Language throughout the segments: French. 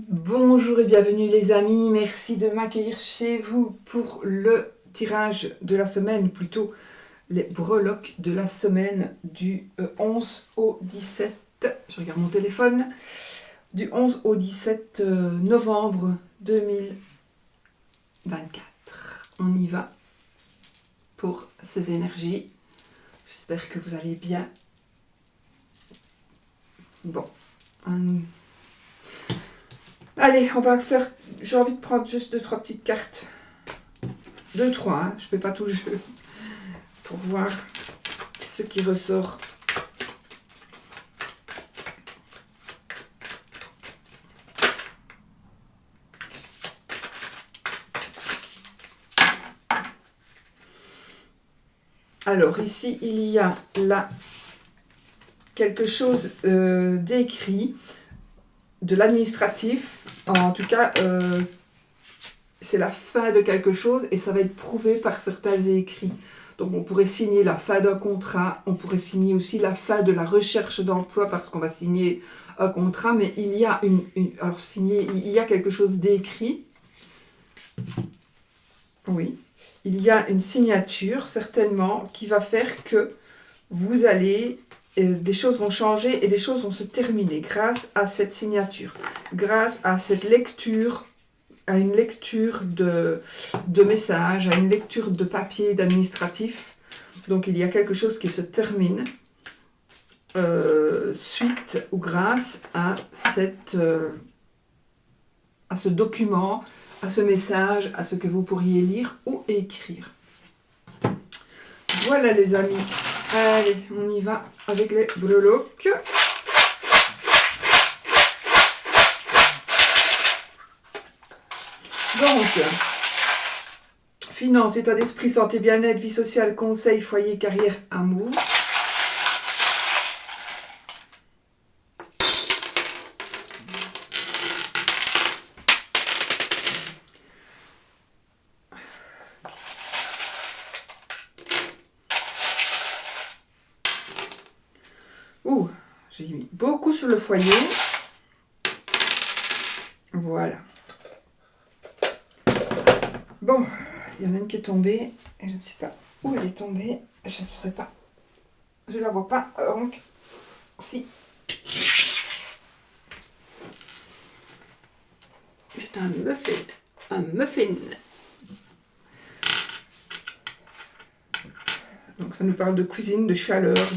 Bonjour et bienvenue les amis, merci de m'accueillir chez vous pour le tirage de la semaine, plutôt les breloques de la semaine du 11 au 17, je regarde mon téléphone, du 11 au 17 novembre 2024. On y va pour ces énergies, j'espère que vous allez bien. Bon, allez, on va faire, j'ai envie de prendre juste 2-3 petites cartes. 2-3, hein, je ne fais pas tout le jeu. Pour voir ce qui ressort. Alors, ici, il y a là quelque chose d'écrit, de l'administratif. En tout cas, c'est la fin de quelque chose et ça va être prouvé par certains écrits. Donc on pourrait signer la fin d'un contrat, on pourrait signer aussi la fin de la recherche d'emploi parce qu'on va signer un contrat, mais il y a il y a quelque chose d'écrit. Oui, il y a une signature certainement qui va faire que vous allez, des choses vont changer et des choses vont se terminer grâce à cette signature, grâce à cette lecture, à une lecture de messages, à une lecture de papier, d'administratif. Donc il y a quelque chose qui se termine suite ou grâce à ce document, à ce message, à ce que vous pourriez lire ou écrire. Voilà les amis. Allez, on y va avec les breloques. Donc, finance, état d'esprit, santé, bien-être, vie sociale, conseil, foyer, carrière, amour. Ouh, j'ai mis beaucoup sur le foyer. Voilà. Bon, il y en a une qui est tombée, et je ne sais pas où elle est tombée, je ne saurais pas, je ne la vois pas, donc, si. C'est un muffin. Donc ça nous parle de cuisine, de chaleur,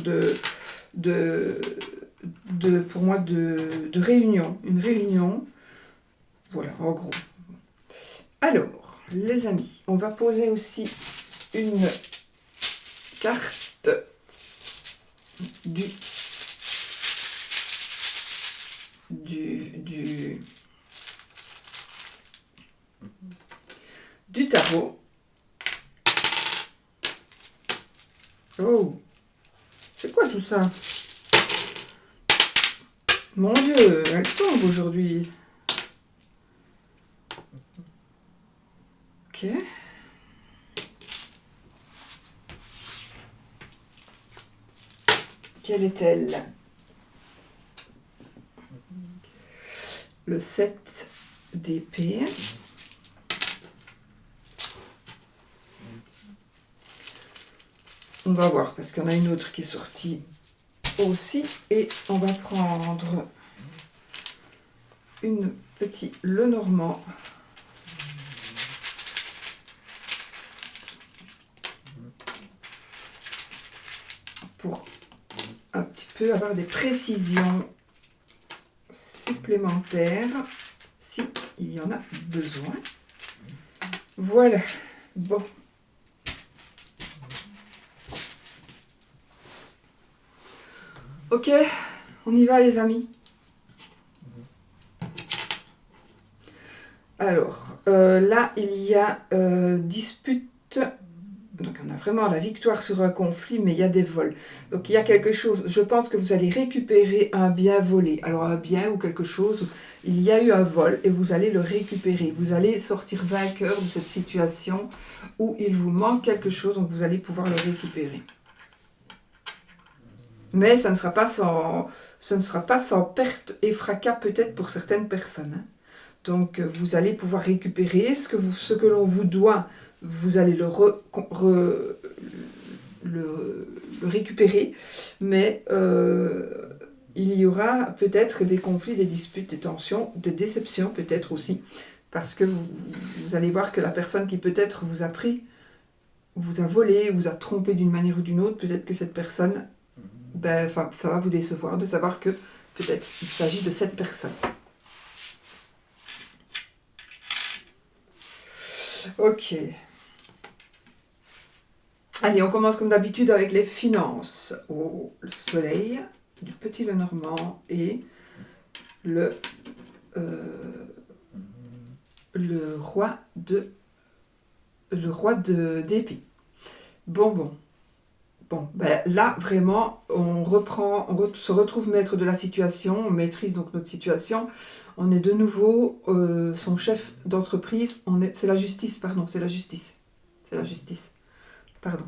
pour moi, de réunion, une réunion, voilà, en gros. Alors, les amis, on va poser aussi une carte du tarot. Oh, c'est quoi tout ça? Mon Dieu, elle tombe aujourd'hui. Ok. Quelle est-elle? Le 7 d'épée. On va voir, parce qu'il y en a une autre qui est sortie aussi. Et on va prendre une petite Lenormand. Pour un petit peu avoir des précisions supplémentaires, si il y en a besoin. Voilà. Bon. Ok, on y va les amis. Alors, là, il y a dispute. Donc, on a vraiment la victoire sur un conflit, mais il y a des vols. Donc, il y a quelque chose. Je pense que vous allez récupérer un bien volé. Alors, un bien ou quelque chose, il y a eu un vol et vous allez le récupérer. Vous allez sortir vainqueur de cette situation où il vous manque quelque chose, donc vous allez pouvoir le récupérer. Mais ça ne sera pas sans perte et fracas peut-être pour certaines personnes. Donc, vous allez pouvoir récupérer ce que l'on vous doit, vous allez le récupérer, mais il y aura peut-être des conflits, des disputes, des tensions, des déceptions peut-être aussi, parce que vous allez voir que la personne qui peut-être vous a pris, vous a volé, vous a trompé d'une manière ou d'une autre, peut-être que cette personne, ça va vous décevoir de savoir que peut-être il s'agit de cette personne. Ok. Allez, on commence comme d'habitude avec les finances. Oh, le soleil, du petit Lenormand et le roi d'épée. Bon, là, vraiment, on se retrouve maître de la situation, on maîtrise donc notre situation. On est de nouveau son chef d'entreprise. C'est la justice, pardon, c'est la justice. Pardon.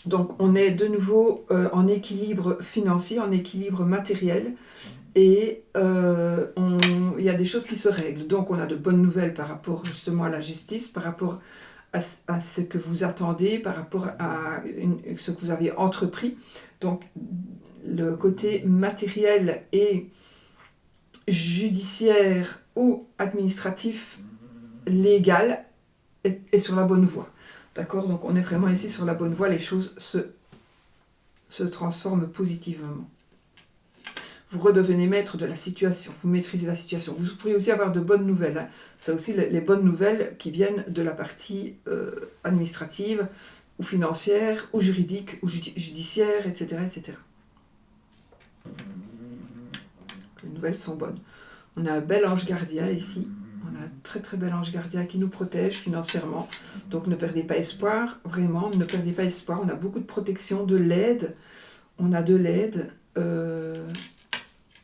Donc, on est de nouveau en équilibre financier, en équilibre matériel. Et il y a des choses qui se règlent. Donc, on a de bonnes nouvelles par rapport justement à la justice, par rapport à ce que vous attendez, par rapport à ce que vous avez entrepris. Donc, le côté matériel et judiciaire ou administratif, légal, est sur la bonne voie. D'accord? Donc, on est vraiment ici sur la bonne voie. Les choses se transforment positivement. Vous redevenez maître de la situation, vous maîtrisez la situation. Vous pourriez aussi avoir de bonnes nouvelles. Hein. C'est aussi les bonnes nouvelles qui viennent de la partie administrative, ou financière, ou juridique, ou judiciaire, etc., etc. Les nouvelles sont bonnes. On a un bel ange gardien ici. On a un très très bel ange gardien qui nous protège financièrement. Donc ne perdez pas espoir, vraiment, ne perdez pas espoir. On a beaucoup de protection, de l'aide. On a de l'aide.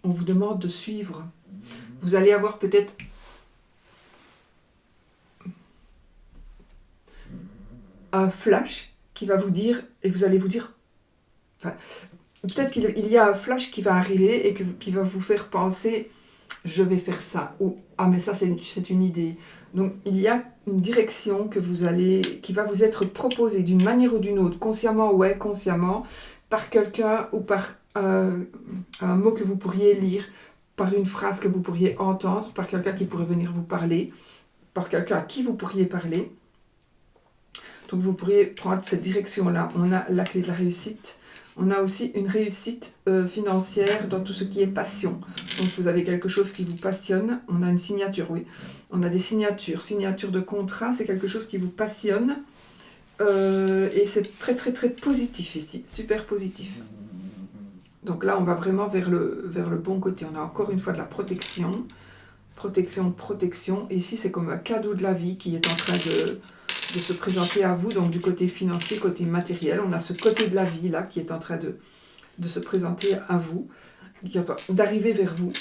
On vous demande de suivre. Vous allez avoir peut-être un flash qui va vous dire, et vous allez vous dire, peut-être qu'il y a un flash qui va arriver et qui va vous faire penser, je vais faire ça, ou ah mais ça c'est une idée. Donc il y a une direction qui va vous être proposée d'une manière ou d'une autre, consciemment ou inconsciemment, par quelqu'un ou par un mot que vous pourriez lire, par une phrase que vous pourriez entendre, par quelqu'un qui pourrait venir vous parler, par quelqu'un à qui vous pourriez parler. Donc vous pourriez prendre cette direction-là. On a la clé de la réussite. On a aussi une réussite financière dans tout ce qui est passion. Donc vous avez quelque chose qui vous passionne. On a une signature, oui. On a des signatures. Signature de contrat, c'est quelque chose qui vous passionne. Et c'est très très très positif ici. Super positif. Donc là, on va vraiment vers le bon côté. On a encore une fois de la protection. Protection. Et ici, c'est comme un cadeau de la vie qui est en train de se présenter à vous. Donc du côté financier, côté matériel. On a ce côté de la vie là qui est en train de se présenter à vous. Qui est en train d'arriver vers vous.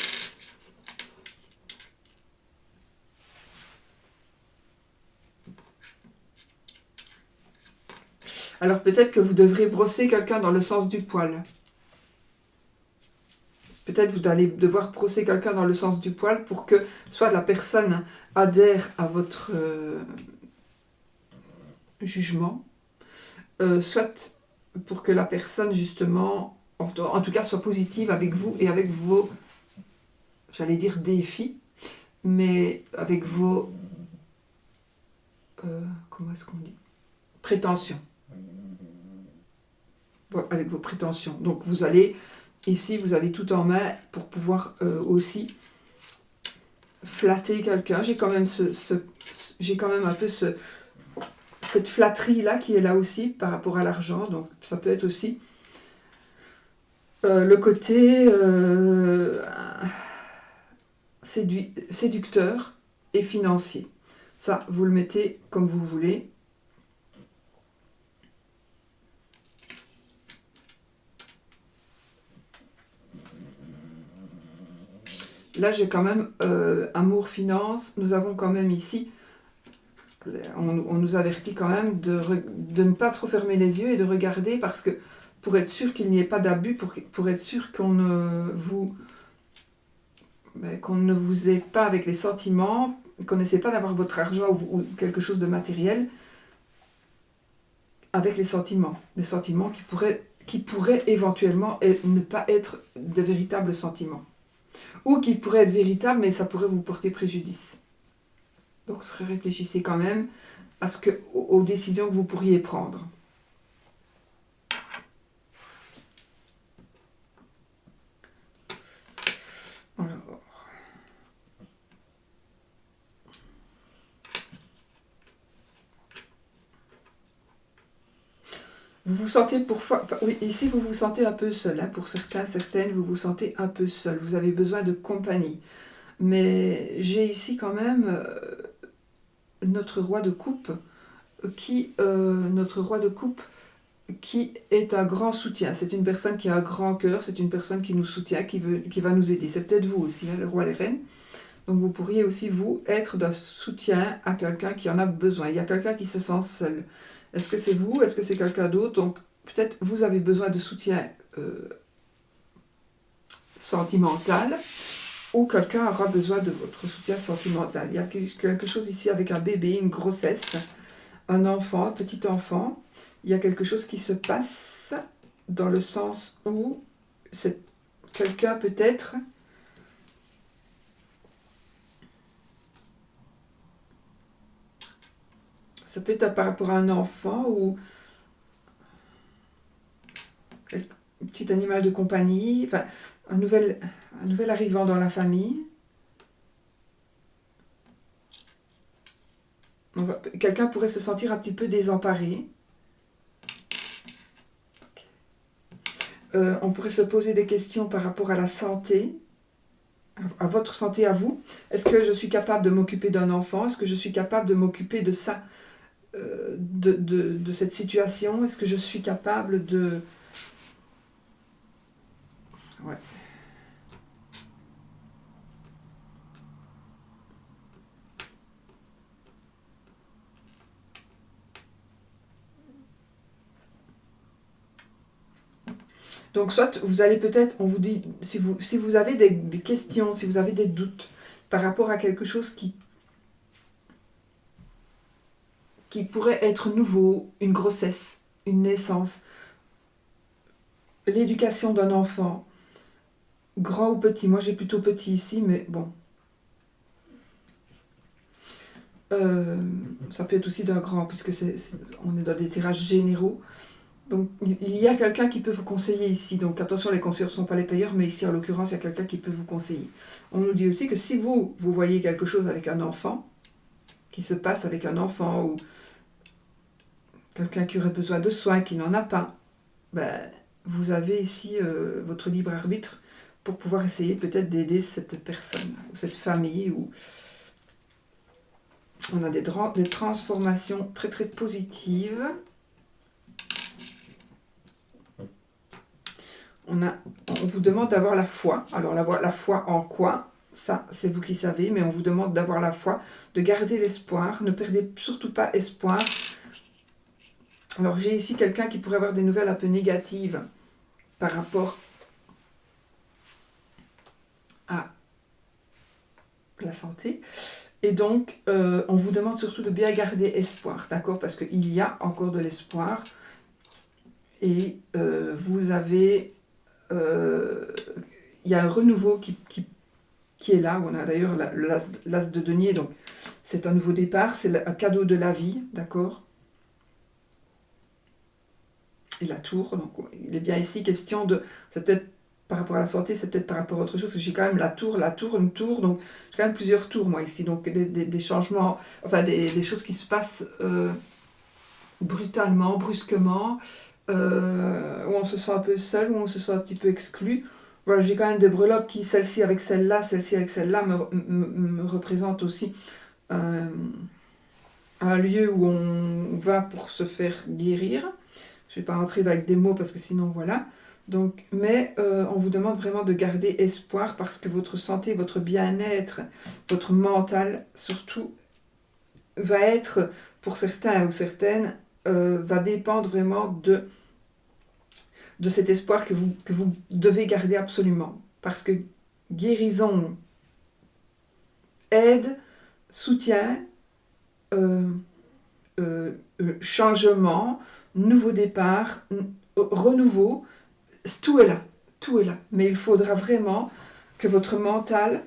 Alors peut-être que vous devrez brosser quelqu'un dans le sens du poil. Peut-être vous allez devoir brosser quelqu'un dans le sens du poil pour que soit la personne adhère à votre jugement, soit pour que la personne justement, en tout cas soit positive avec vous et avec vos, j'allais dire défis, mais avec vos, comment est-ce qu'on dit, prétentions. Voilà, avec vos prétentions. Donc vous allez... Ici, vous avez tout en main pour pouvoir aussi flatter quelqu'un. J'ai quand même j'ai quand même un peu cette flatterie-là qui est là aussi par rapport à l'argent. Donc, ça peut être aussi le côté séducteur et financier. Ça, vous le mettez comme vous voulez. Là, j'ai quand même amour, finance. Nous avons quand même ici, on nous avertit quand même de ne pas trop fermer les yeux et de regarder parce que pour être sûr qu'il n'y ait pas d'abus, pour être sûr qu'on ne vous qu'on ne vous ait pas avec les sentiments, qu'on n'essaie pas d'avoir votre argent ou quelque chose de matériel avec les sentiments. Des sentiments qui pourraient éventuellement ne pas être de véritables sentiments. Ou qui pourraient être véritables, mais ça pourrait vous porter préjudice. Donc réfléchissez quand même aux décisions que vous pourriez prendre. Alors. Vous vous sentez oui, ici vous vous sentez un peu seul, hein, pour certains, certaines, vous vous sentez un peu seul, vous avez besoin de compagnie. Mais j'ai ici quand même notre roi de coupe qui est un grand soutien. C'est une personne qui a un grand cœur, c'est une personne qui nous soutient, qui va nous aider. C'est peut-être vous aussi, hein, le roi, les reines. Donc vous pourriez aussi, vous, être d'un soutien à quelqu'un qui en a besoin. Il y a quelqu'un qui se sent seul. Est-ce que c'est vous? Est-ce que c'est quelqu'un d'autre? Donc peut-être vous avez besoin de soutien sentimental, ou quelqu'un aura besoin de votre soutien sentimental. Il y a quelque chose ici avec un bébé, une grossesse, un enfant, un petit enfant. Il y a quelque chose qui se passe dans le sens où quelqu'un peut-être ça peut être par rapport à un enfant ou un petit animal de compagnie, enfin un nouvel arrivant dans la famille. Quelqu'un pourrait se sentir un petit peu désemparé. On pourrait se poser des questions par rapport à la santé, à votre santé à vous. Est-ce que je suis capable de m'occuper d'un enfant? Est-ce que je suis capable de m'occuper de ça, de cette situation? Est-ce que je suis capable de... Ouais. Donc soit vous allez peut-être, on vous dit, si vous avez des questions, si vous avez des doutes par rapport à quelque chose qui pourrait être nouveau, une grossesse, une naissance, l'éducation d'un enfant, grand ou petit. Moi j'ai plutôt petit ici, mais bon. Ça peut être aussi d'un grand, puisque on est dans des tirages généraux. Donc il y a quelqu'un qui peut vous conseiller ici. Donc attention, les conseillers ne sont pas les payeurs, mais ici en l'occurrence, il y a quelqu'un qui peut vous conseiller. On nous dit aussi que si vous voyez quelque chose avec un enfant, qui se passe avec un enfant, ou quelqu'un qui aurait besoin de soins, qui n'en a pas, ben, vous avez ici votre libre arbitre pour pouvoir essayer peut-être d'aider cette personne, ou cette famille, ou... On a des transformations très très positives. On vous demande d'avoir la foi. Alors la foi en quoi? Ça, c'est vous qui savez, mais on vous demande d'avoir la foi, de garder l'espoir. Ne perdez surtout pas espoir. Alors j'ai ici quelqu'un qui pourrait avoir des nouvelles un peu négatives par rapport à la santé. Et donc, on vous demande surtout de bien garder espoir, d'accord? Parce qu'il y a encore de l'espoir. Et vous avez... il y a un renouveau qui est là. On a d'ailleurs l'as de denier. Donc, c'est un nouveau départ. C'est un cadeau de la vie, d'accord? Et la tour. Donc, il est bien ici question de... C'est peut-être par rapport à la santé, c'est peut-être par rapport à autre chose. J'ai quand même une tour, donc j'ai quand même plusieurs tours moi ici. Donc des changements, enfin des choses qui se passent brutalement, brusquement, où on se sent un peu seul, où on se sent un petit peu exclu. Voilà, j'ai quand même des breloques qui, celle-ci avec celle-là, me représentent aussi un lieu où on va pour se faire guérir. Je ne vais pas rentrer avec des mots parce que sinon voilà. Donc, mais on vous demande vraiment de garder espoir parce que votre santé, votre bien-être, votre mental surtout va être, pour certains ou certaines, va dépendre vraiment de cet espoir que vous devez garder absolument. Parce que guérison aide, soutien, changement, nouveau départ, renouveau, tout est là, tout est là. Mais il faudra vraiment que votre mental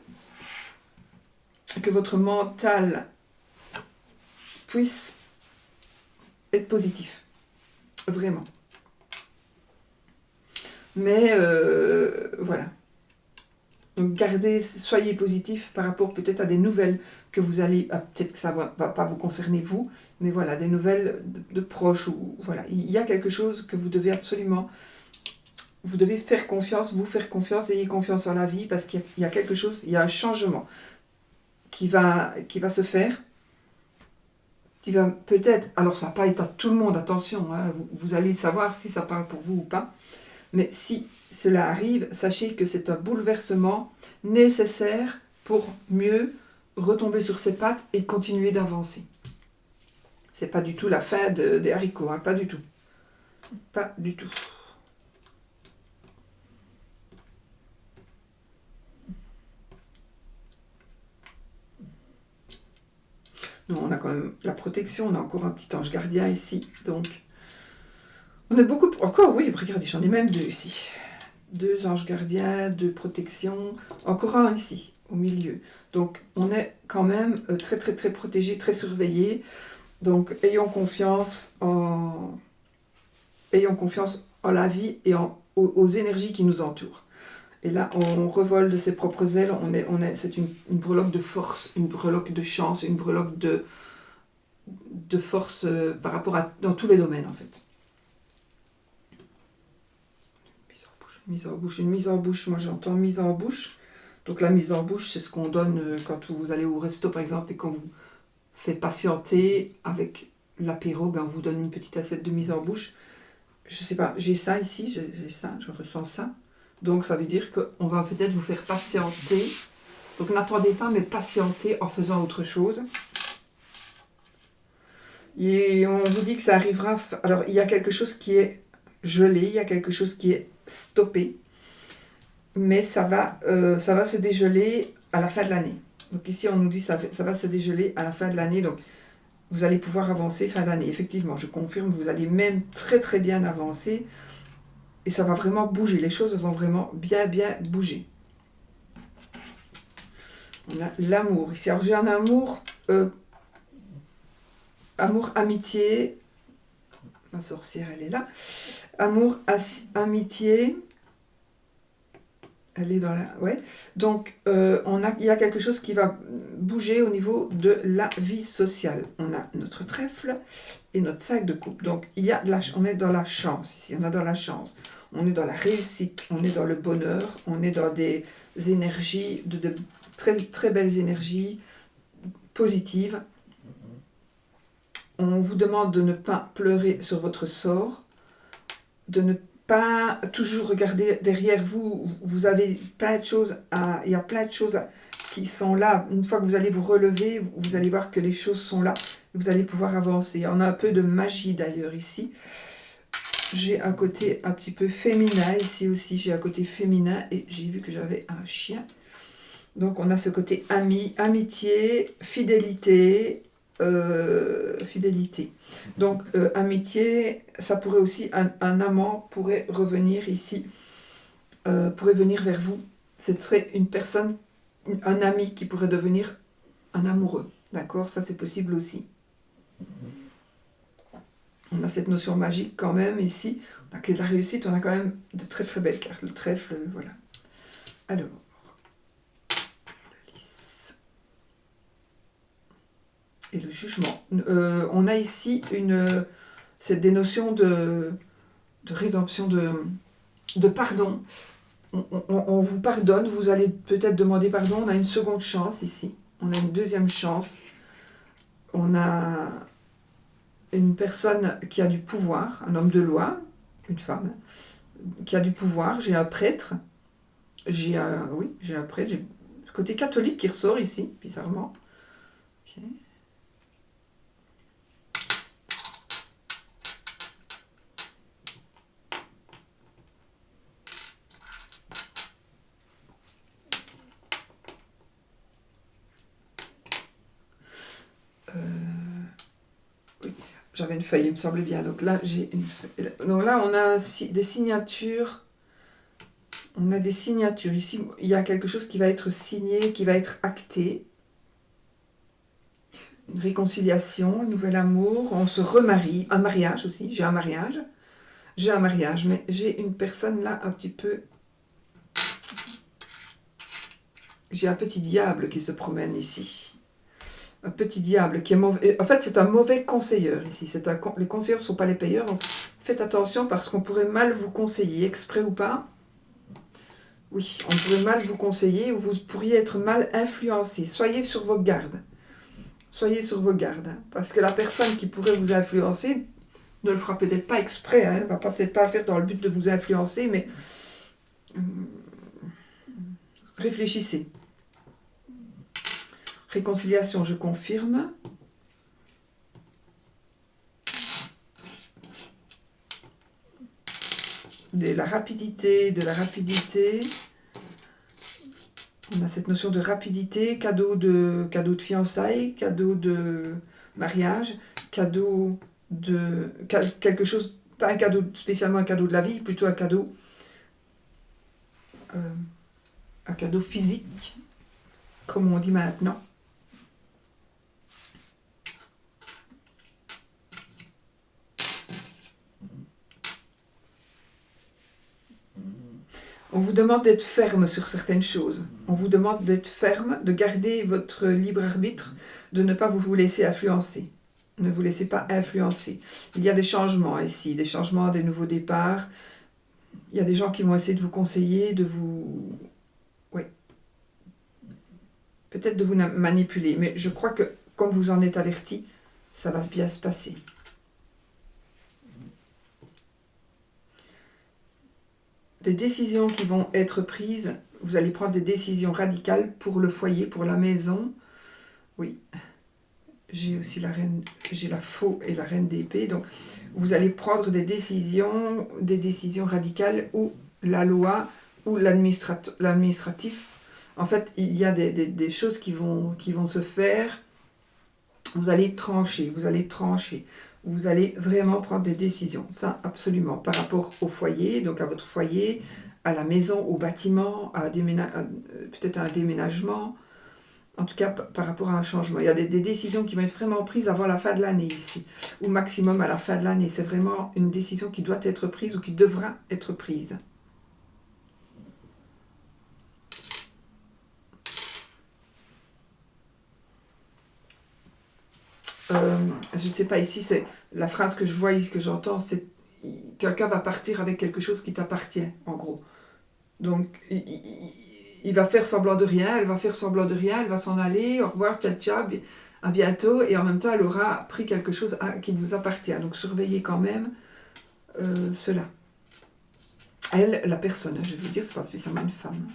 puisse être positif, vraiment. Mais voilà. Donc soyez positif par rapport peut-être à des nouvelles que vous allez, peut-être que ça va pas vous concerner vous, mais voilà, des nouvelles de proches, ou voilà, il y a quelque chose que vous devez absolument, vous devez faire confiance, ayez confiance en la vie, parce qu'il y a quelque chose, il y a un changement qui va se faire, qui va peut-être, alors ça va pas être à tout le monde, attention, hein, vous allez savoir si ça parle pour vous ou pas, mais si cela arrive, sachez que c'est un bouleversement nécessaire pour mieux retomber sur ses pattes et continuer d'avancer. C'est pas du tout la fin des haricots, hein, pas du tout. Pas du tout. Nous, on a quand même la protection, on a encore un petit ange gardien ici, donc on a beaucoup... Encore, oui, regardez, j'en ai même 2 ici. 2 anges gardiens, 2 protections, encore un ici, au milieu. Donc, on est quand même très, très, très protégé, très surveillé. Donc, ayons confiance en la vie et aux énergies qui nous entourent. Et là, on revole de ses propres ailes, c'est une breloque de force, une breloque de chance, une breloque de force par rapport à... dans tous les domaines, en fait. Une mise en bouche, moi j'entends mise en bouche. Donc la mise en bouche, c'est ce qu'on donne quand vous allez au resto, par exemple, et qu'on vous fait patienter avec l'apéro, on vous donne une petite assiette de mise en bouche. Je sais pas, j'ai ça ici, j'ai ça, je ressens ça. Donc ça veut dire qu'on va peut-être vous faire patienter. Donc n'attendez pas, mais patientez en faisant autre chose. Et on vous dit que ça arrivera... Alors il y a quelque chose qui est gelé, il y a quelque chose qui est stoppé. Mais ça va se dégeler à la fin de l'année. Donc ici on nous dit ça va se dégeler à la fin de l'année. Donc vous allez pouvoir avancer fin d'année. Effectivement, je confirme, vous allez même très très bien avancer. Et ça va vraiment bouger. Les choses vont vraiment bien bouger. On a l'amour ici. Alors j'ai un amour, amitié. Ma sorcière, elle est là. Amour, amitié. Elle est dans la... Ouais. Donc, il y a quelque chose qui va bouger au niveau de la vie sociale. On a notre trèfle et notre sac de coupe. Donc, on est dans la chance ici. On est dans la chance. On est dans la réussite. On est dans le bonheur. On est dans des énergies, de très, très belles énergies positives. On vous demande de ne pas pleurer sur votre sort, de ne pas toujours regarder derrière vous. Vous avez plein de choses il y a plein de choses qui sont là. Une fois que vous allez vous relever, vous allez voir que les choses sont là. Vous allez pouvoir avancer. On a un peu de magie d'ailleurs ici. J'ai un côté un petit peu féminin ici aussi. J'ai un côté féminin et j'ai vu que j'avais un chien. Donc on a ce côté amitié, fidélité. Fidélité. Donc amitié, ça pourrait aussi, un amant pourrait revenir ici, pourrait venir vers vous. Ce serait une personne, un ami qui pourrait devenir un amoureux. D'accord? Ça c'est possible aussi. On a cette notion magique quand même ici. On a que la réussite, on a quand même de très très belles cartes. Le trèfle, voilà. Alors. Et le jugement. On a ici des notions de rédemption, de pardon. On vous pardonne, vous allez peut-être demander pardon. On a une seconde chance ici. On a une deuxième chance. On a une personne qui a du pouvoir, un homme de loi, une femme, qui a du pouvoir. J'ai un prêtre. J'ai un prêtre. J'ai le côté catholique qui ressort ici, bizarrement. Ok. Oui, j'avais une feuille, il me semblait bien. Donc là, j'ai une feuille. Donc là, on a des signatures. On a des signatures. Ici, il y a quelque chose qui va être signé, qui va être acté. Une réconciliation, un nouvel amour. On se remarie. Un mariage aussi. J'ai un mariage. J'ai un mariage, mais j'ai une personne là un petit peu... J'ai un petit diable qui se promène ici. Un petit diable qui est mauvais. En fait, c'est un mauvais conseilleur ici. Les conseillers ne sont pas les payeurs, donc faites attention parce qu'on pourrait mal vous conseiller, exprès ou pas. Oui, on pourrait mal vous conseiller ou vous pourriez être mal influencé. Soyez sur vos gardes. Soyez sur vos gardes. Hein, parce que la personne qui pourrait vous influencer ne le fera peut-être pas exprès. Hein, elle ne va peut-être pas le faire dans le but de vous influencer, mais réfléchissez. Réconciliation, je confirme. De la rapidité. On a cette notion de rapidité, cadeau de fiançailles, cadeau de mariage, cadeau de quelque chose, pas un cadeau spécialement un cadeau de la vie, plutôt un cadeau physique, comme on dit maintenant. On vous demande d'être ferme sur certaines choses. On vous demande d'être ferme, de garder votre libre arbitre, de ne pas vous laisser influencer. Ne vous laissez pas influencer. Il y a des changements ici, des changements, des nouveaux départs. Il y a des gens qui vont essayer de vous conseiller, de vous... Oui. Peut-être de vous manipuler. Mais je crois que, comme vous en êtes averti, ça va bien se passer. Des décisions qui vont être prises. Vous allez prendre des décisions radicales pour le foyer, pour la maison. Oui. J'ai aussi la reine, j'ai la faux et la reine d'épée. Donc, vous allez prendre des décisions radicales où la loi ou l'administratif. En fait, il y a des choses qui vont se faire. Vous allez trancher. Vous allez vraiment prendre des décisions. Ça, absolument. Par rapport au foyer, donc à votre foyer, à la maison, au bâtiment, peut-être à un déménagement. En tout cas, par rapport à un changement. Il y a des décisions qui vont être vraiment prises avant la fin de l'année ici. Ou maximum à la fin de l'année. C'est vraiment une décision qui doit être prise ou qui devra être prise. Je ne sais pas, ici, c'est la phrase que je vois ici, que j'entends, c'est quelqu'un va partir avec quelque chose qui t'appartient, en gros. Donc, il va faire semblant de rien, elle va faire semblant de rien, elle va s'en aller, au revoir, ciao, ciao, à bientôt, et en même temps, elle aura pris quelque chose qui vous appartient. Donc, surveillez quand même cela. Elle, la personne, je vais vous dire, c'est pas spécialement une femme.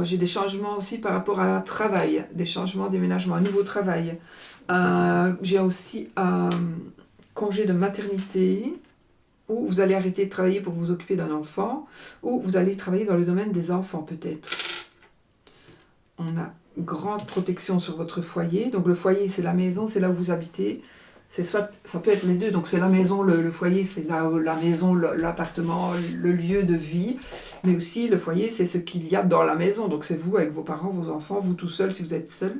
J'ai des changements aussi par rapport à un travail, des changements, déménagement, un nouveau travail. J'ai aussi un congé de maternité où vous allez arrêter de travailler pour vous occuper d'un enfant ou vous allez travailler dans le domaine des enfants peut-être. On a grande protection sur votre foyer. Donc le foyer, c'est la maison, c'est là où vous habitez. Ça peut être les deux, donc c'est la maison, le foyer, c'est la maison, l'appartement, le lieu de vie, mais aussi le foyer, c'est ce qu'il y a dans la maison, donc c'est vous avec vos parents, vos enfants, vous tout seul si vous êtes seul.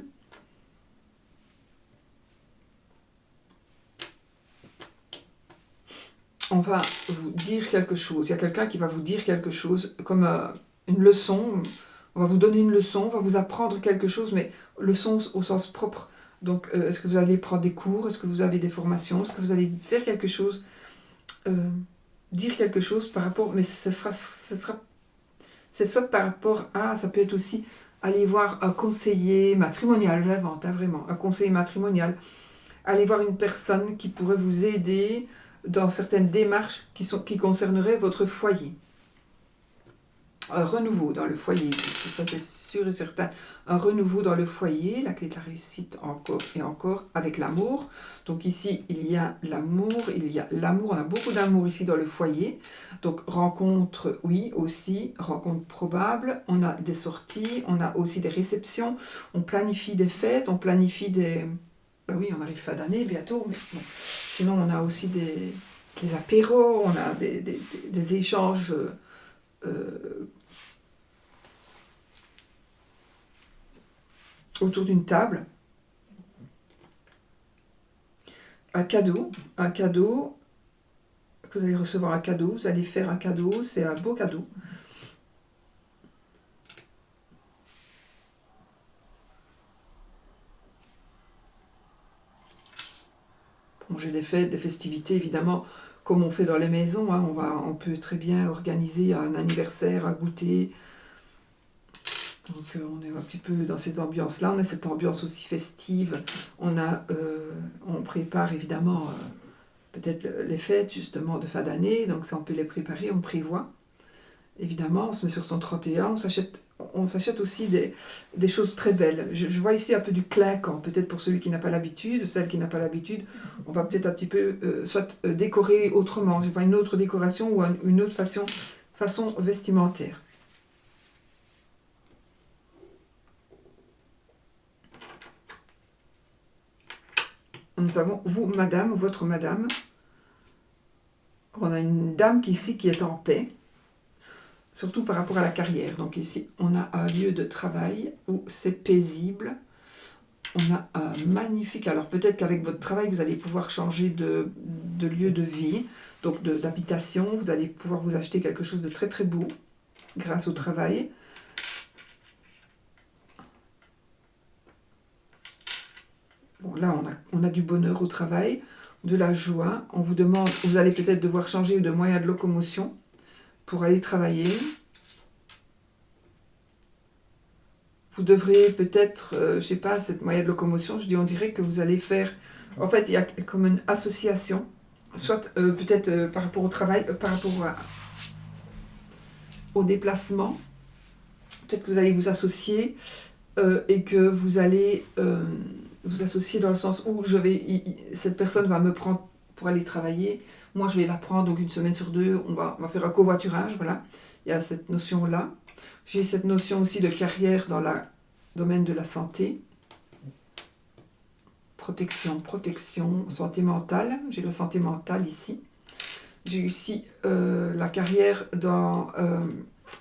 On va vous dire quelque chose, il y a quelqu'un qui va vous dire quelque chose, comme une leçon, on va vous donner une leçon, on va vous apprendre quelque chose, mais leçon au sens propre. Donc, est-ce que vous allez prendre des cours? Est-ce que vous avez des formations? Est-ce que vous allez faire quelque chose? Dire quelque chose par rapport... Mais c'est soit par rapport à... Ça peut être aussi aller voir un conseiller matrimonial, j'invente, hein, vraiment. Un conseiller matrimonial. Aller voir une personne qui pourrait vous aider dans certaines démarches qui concerneraient votre foyer. Un renouveau dans le foyer. Ça, c'est sûr et certain un renouveau dans le foyer, la clé de la réussite encore et encore avec l'amour. Donc ici, il y a l'amour, on a beaucoup d'amour ici dans le foyer. Donc rencontre, oui, aussi, rencontre probable, on a des sorties, on a aussi des réceptions, on planifie des fêtes, on planifie des... Ben oui, on arrive fin d'année bientôt, mais bon. Sinon on a aussi des apéros, on a des échanges autour d'une table. Un cadeau que vous allez recevoir, un cadeau, vous allez faire un cadeau, c'est un beau cadeau. Bon, j'ai des fêtes, des festivités, évidemment, comme on fait dans les maisons, hein, on peut très bien organiser un anniversaire, un goûter. Donc on est un petit peu dans cette ambiance-là, on a cette ambiance aussi festive, on prépare évidemment peut-être les fêtes justement de fin d'année, donc ça on peut les préparer, on prévoit. Évidemment, on se met sur son 31, on s'achète aussi des choses très belles. Je vois ici un peu du clinquant, peut-être pour celui qui n'a pas l'habitude, celle qui n'a pas l'habitude, on va peut-être un petit peu décorer autrement. Je vois une autre décoration ou une autre façon vestimentaire. Nous avons vous, madame, votre madame. On a une dame ici qui est en paix, surtout par rapport à la carrière. Donc ici, on a un lieu de travail où c'est paisible. On a un magnifique... Alors peut-être qu'avec votre travail, vous allez pouvoir changer de lieu de vie, donc d'habitation. Vous allez pouvoir vous acheter quelque chose de très très beau grâce au travail. Bon, là, on a du bonheur au travail, de la joie. On vous demande, vous allez peut-être devoir changer de moyen de locomotion pour aller travailler. Vous devrez peut-être, je ne sais pas, cette moyen de locomotion, on dirait que vous allez faire... En fait, il y a comme une association, soit peut-être par rapport au travail, par rapport au déplacement. Peut-être que vous allez vous associer et que vous allez vous associer dans le sens où cette personne va me prendre pour aller travailler. Moi, je vais la prendre, donc une semaine sur deux, on va faire un covoiturage, voilà. Il y a cette notion-là. J'ai cette notion aussi de carrière dans le domaine de la santé. Protection, santé mentale. J'ai la santé mentale ici. J'ai ici la carrière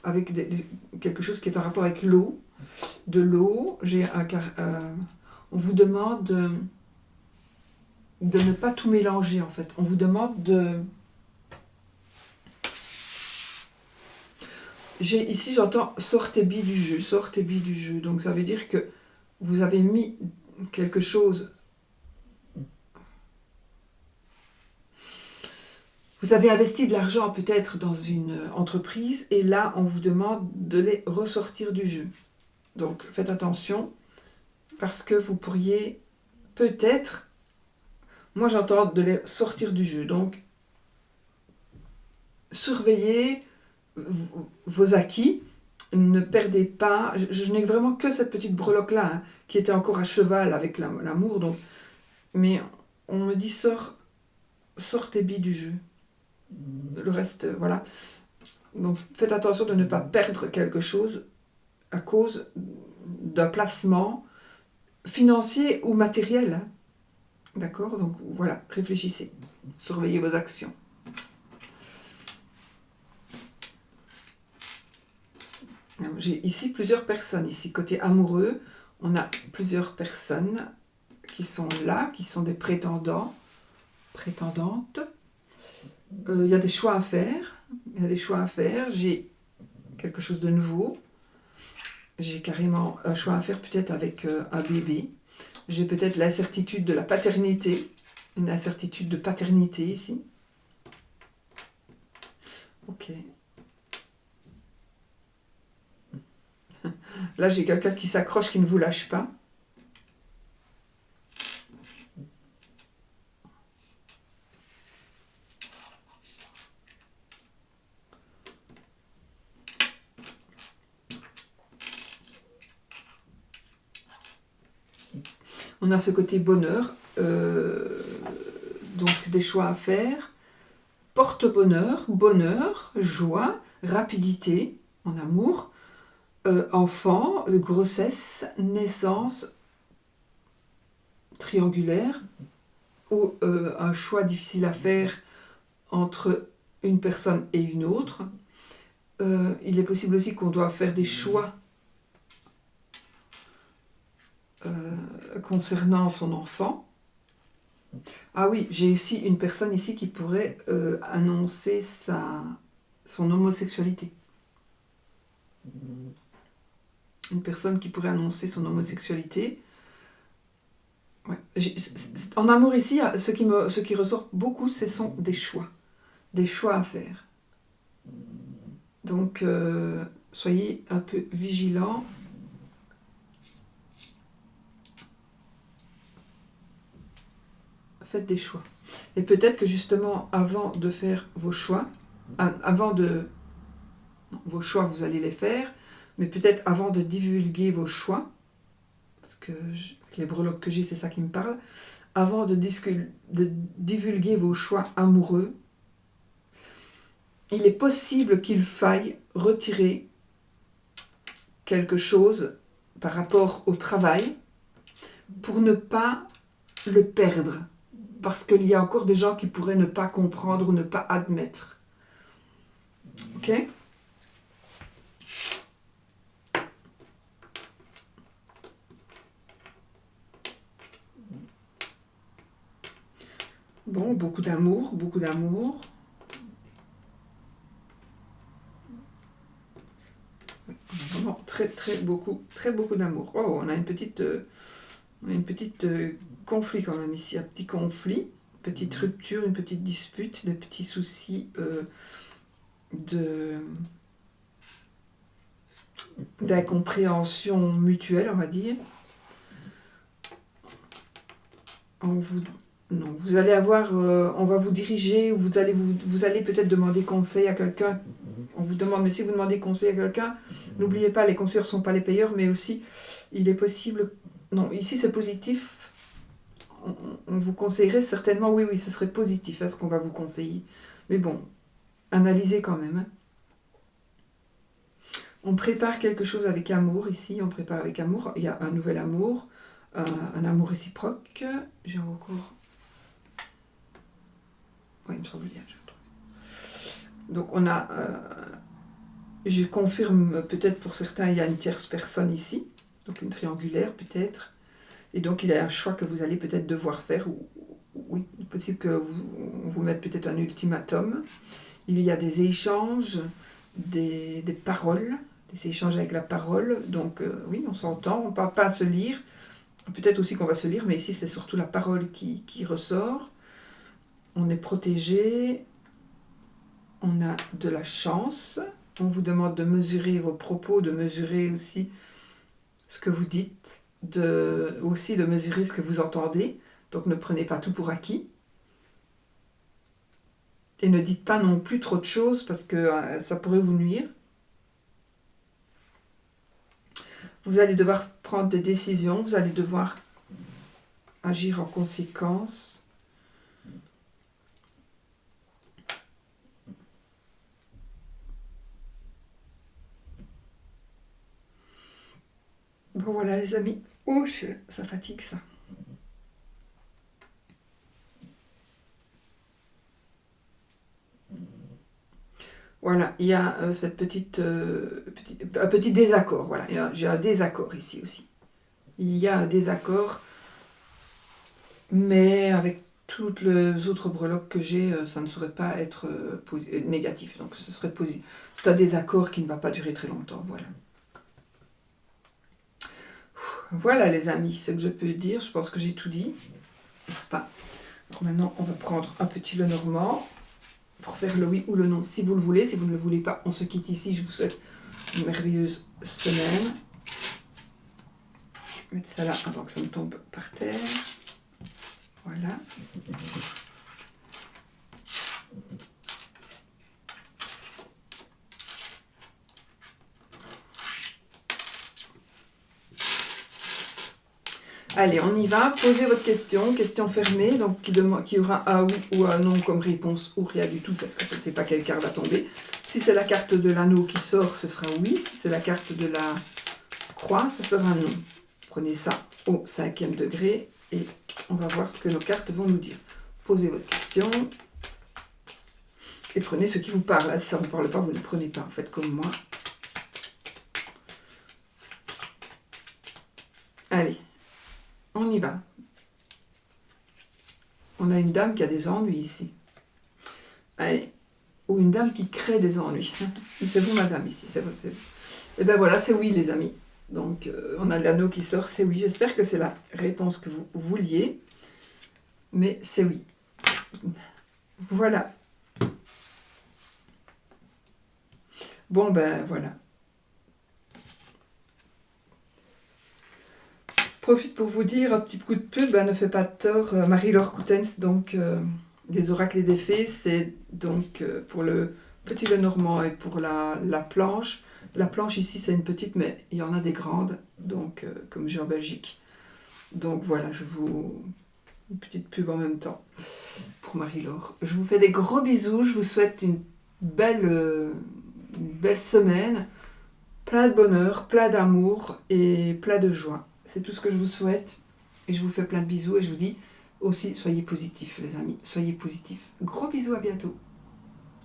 avec quelque chose qui est en rapport avec l'eau. De l'eau. On vous demande de ne pas tout mélanger en fait. On vous demande de... Ici j'entends sortez billes du jeu, sortez billes du jeu. Donc ça veut dire que vous avez mis quelque chose... Vous avez investi de l'argent peut-être dans une entreprise et là on vous demande de les ressortir du jeu. Donc faites attention parce que vous pourriez peut-être... Moi j'entends de les sortir du jeu. Donc surveillez vos acquis, ne perdez pas, je n'ai vraiment que cette petite breloque-là, hein, qui était encore à cheval avec l'amour, donc, mais on me dit sors tes billes du jeu. Le reste, voilà. Donc faites attention de ne pas perdre quelque chose à cause d'un placement financier ou matériel. Hein. D'accord? Donc voilà, réfléchissez, surveillez vos actions. J'ai ici plusieurs personnes. Ici, côté amoureux, on a plusieurs personnes qui sont là, qui sont des prétendants, prétendantes. Il y a des choix à faire. J'ai quelque chose de nouveau. J'ai carrément un choix à faire peut-être avec un bébé. J'ai peut-être l'incertitude de la paternité. Une incertitude de paternité ici. Ok. Là, j'ai quelqu'un qui s'accroche, qui ne vous lâche pas. On a ce côté bonheur, donc des choix à faire, porte-bonheur, bonheur, joie, rapidité en amour, enfant, grossesse, naissance, triangulaire, ou un choix difficile à faire entre une personne et une autre. Il est possible aussi qu'on doit faire des choix concernant son enfant. Ah oui, j'ai aussi une personne ici qui pourrait annoncer son homosexualité. Une personne qui pourrait annoncer son homosexualité. Ouais. En amour ici, ce qui ressort beaucoup, ce sont des choix à faire. Donc, soyez un peu vigilants. Faites des choix. Et peut-être que justement, avant de faire vos choix, vos choix, vous allez les faire, mais peut-être avant de divulguer vos choix, parce que les breloques que j'ai, c'est ça qui me parle, avant de divulguer vos choix amoureux, il est possible qu'il faille retirer quelque chose par rapport au travail pour ne pas le perdre. Parce qu'il y a encore des gens qui pourraient ne pas comprendre ou ne pas admettre. Ok ? Bon, beaucoup d'amour, beaucoup d'amour. Vraiment très beaucoup d'amour. Oh, on a une petite conflit quand même ici, un petit conflit, petite rupture, une petite dispute, des petits soucis d'incompréhension mutuelle, on va dire. Vous allez avoir, on va vous diriger, vous allez peut-être demander conseil à quelqu'un. On vous demande, mais si vous demandez conseil à quelqu'un, n'oubliez pas, les conseillers ne sont pas les payeurs, mais aussi, il est possible... Non, ici c'est positif. On vous conseillerait certainement, oui, ce serait positif, ce qu'on va vous conseiller. Mais bon, analysez quand même. Hein. On prépare quelque chose avec amour ici, on prépare avec amour. Il y a un nouvel amour, un amour réciproque. J'ai encore... Oui, il me semble bien, je trouve. Donc on a... je confirme, peut-être pour certains, il y a une tierce personne ici, donc une triangulaire peut-être. Et donc il y a un choix que vous allez peut-être devoir faire, ou oui, il est possible que vous mette peut-être un ultimatum. Il y a des échanges, des paroles, des échanges avec la parole. Donc oui, on s'entend, on ne parle pas à se lire. Peut-être aussi qu'on va se lire, mais ici c'est surtout la parole qui ressort. On est protégé, on a de la chance. On vous demande de mesurer vos propos, de mesurer aussi ce que vous dites, aussi de mesurer ce que vous entendez. Donc ne prenez pas tout pour acquis. Et ne dites pas non plus trop de choses parce que ça pourrait vous nuire. Vous allez devoir prendre des décisions, vous allez devoir agir en conséquence. Bon voilà les amis. Oh, ça fatigue ça. Voilà, il y a cette un petit désaccord. Voilà, j'ai un désaccord ici aussi. Il y a un désaccord, mais avec toutes les autres breloques que j'ai, ça ne saurait pas être négatif. Donc ce serait positif. C'est un désaccord qui ne va pas durer très longtemps. Voilà. Voilà les amis, ce que je peux dire. Je pense que j'ai tout dit, n'est-ce pas? Donc maintenant, on va prendre un petit Lenormand pour faire le oui ou le non si vous le voulez. Si vous ne le voulez pas, on se quitte ici. Je vous souhaite une merveilleuse semaine. Je vais mettre ça là avant que ça me tombe par terre. Voilà. Allez, on y va. Posez votre question. Question fermée, donc qui aura un oui ou un non comme réponse ou rien du tout, parce que je ne sais pas quelle carte va tomber. Si c'est la carte de l'anneau qui sort, ce sera oui. Si c'est la carte de la croix, ce sera non. Prenez ça au 5e degré et on va voir ce que nos cartes vont nous dire. Posez votre question et prenez ce qui vous parle. Si ça ne vous parle pas, vous ne prenez pas. Faites comme moi. Allez, on y va. On a une dame qui a des ennuis ici. Allez, ou une dame qui crée des ennuis. C'est vous, madame, ici. C'est vous. Et ben voilà, c'est oui, les amis. Donc, on a l'anneau qui sort, c'est oui. J'espère que c'est la réponse que vous vouliez. Mais c'est oui. Voilà. Bon, ben voilà. Je profite pour vous dire un petit coup de pub, ne fait pas de tort. Marie-Laure Coutens, donc des oracles et des fées, c'est donc pour le petit Lenormand et pour la planche. La planche ici, c'est une petite, mais il y en a des grandes, donc comme j'ai en Belgique. Donc voilà, je vous... Une petite pub en même temps pour Marie-Laure. Je vous fais des gros bisous, je vous souhaite une belle semaine, plein de bonheur, plein d'amour et plein de joie. C'est tout ce que je vous souhaite et je vous fais plein de bisous et je vous dis aussi soyez positifs les amis, soyez positifs. Gros bisous, à bientôt.